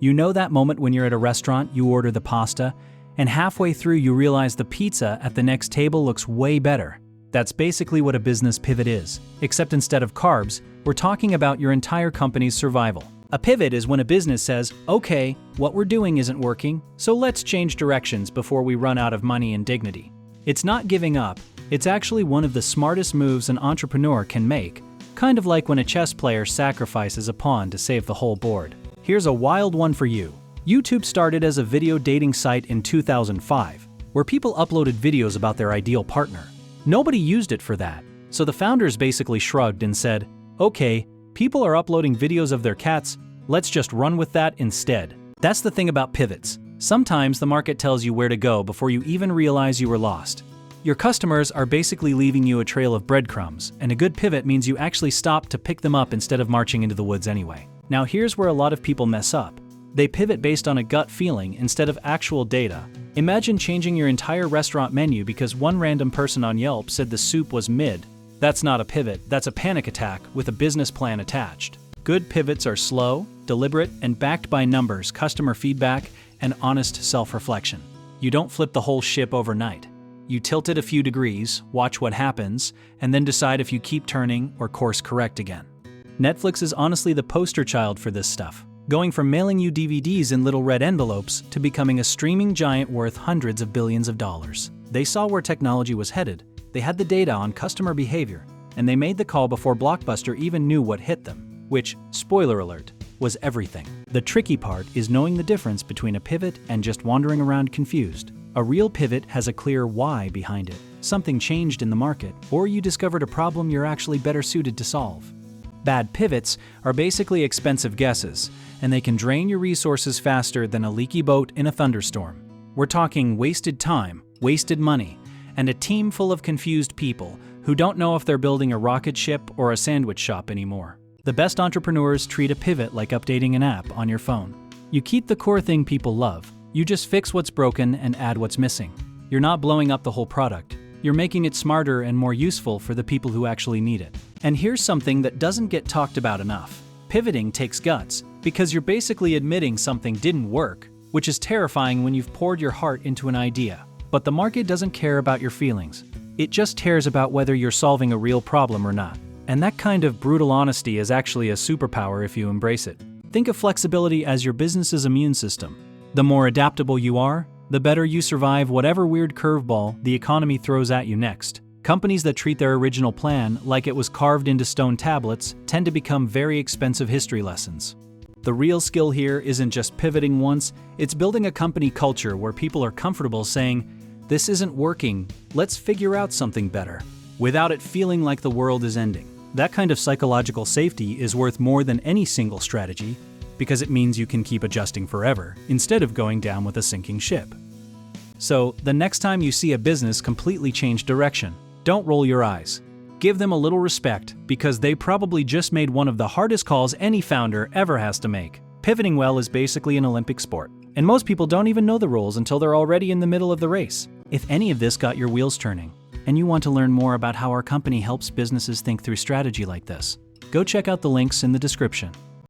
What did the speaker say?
You know that moment when you're at a restaurant, you order the pasta, and halfway through you realize the pizza at the next table looks way better. That's basically what a business pivot is, except instead of carbs, we're talking about your entire company's survival. A pivot is when a business says, okay, what we're doing isn't working, so let's change directions before we run out of money and dignity. It's not giving up, it's actually one of the smartest moves an entrepreneur can make, kind of like when a chess player sacrifices a pawn to save the whole board. Here's a wild one for you. YouTube started as a video dating site in 2005, where people uploaded videos about their ideal partner. Nobody used it for that, so the founders basically shrugged and said, okay, people are uploading videos of their cats, let's just run with that instead. That's the thing about pivots. Sometimes the market tells you where to go before you even realize you were lost. Your customers are basically leaving you a trail of breadcrumbs, and a good pivot means you actually stop to pick them up instead of marching into the woods anyway. Now here's where a lot of people mess up. They pivot based on a gut feeling instead of actual data. Imagine changing your entire restaurant menu because one random person on Yelp said the soup was mid. That's not a pivot, that's a panic attack with a business plan attached. Good pivots are slow, deliberate, and backed by numbers, customer feedback, and honest self-reflection. You don't flip the whole ship overnight. You tilt it a few degrees, watch what happens, and then decide if you keep turning or course correct again. Netflix is honestly the poster child for this stuff, going from mailing you DVDs in little red envelopes to becoming a streaming giant worth hundreds of billions of dollars. They saw where technology was headed, they had the data on customer behavior, and they made the call before Blockbuster even knew what hit them, which, spoiler alert, was everything. The tricky part is knowing the difference between a pivot and just wandering around confused. A real pivot has a clear why behind it. Something changed in the market, or you discovered a problem you're actually better suited to solve. Bad pivots are basically expensive guesses, and they can drain your resources faster than a leaky boat in a thunderstorm. We're talking wasted time, wasted money, and a team full of confused people who don't know if they're building a rocket ship or a sandwich shop anymore. The best entrepreneurs treat a pivot like updating an app on your phone. You keep the core thing people love. You just fix what's broken and add what's missing. You're not blowing up the whole product. You're making it smarter and more useful for the people who actually need it. And here's something that doesn't get talked about enough. Pivoting takes guts, because you're basically admitting something didn't work, which is terrifying when you've poured your heart into an idea. But the market doesn't care about your feelings. It just cares about whether you're solving a real problem or not. And that kind of brutal honesty is actually a superpower if you embrace it. Think of flexibility as your business's immune system. The more adaptable you are, the better you survive whatever weird curveball the economy throws at you next. Companies that treat their original plan like it was carved into stone tablets tend to become very expensive history lessons. The real skill here isn't just pivoting once, it's building a company culture where people are comfortable saying, "This isn't working, let's figure out something better," without it feeling like the world is ending. That kind of psychological safety is worth more than any single strategy, because it means you can keep adjusting forever, instead of going down with a sinking ship. So, the next time you see a business completely change direction, don't roll your eyes. Give them a little respect, because they probably just made one of the hardest calls any founder ever has to make. Pivoting well is basically an Olympic sport, and most people don't even know the rules until they're already in the middle of the race. If any of this got your wheels turning, and you want to learn more about how our company helps businesses think through strategy like this, go check out the links in the description.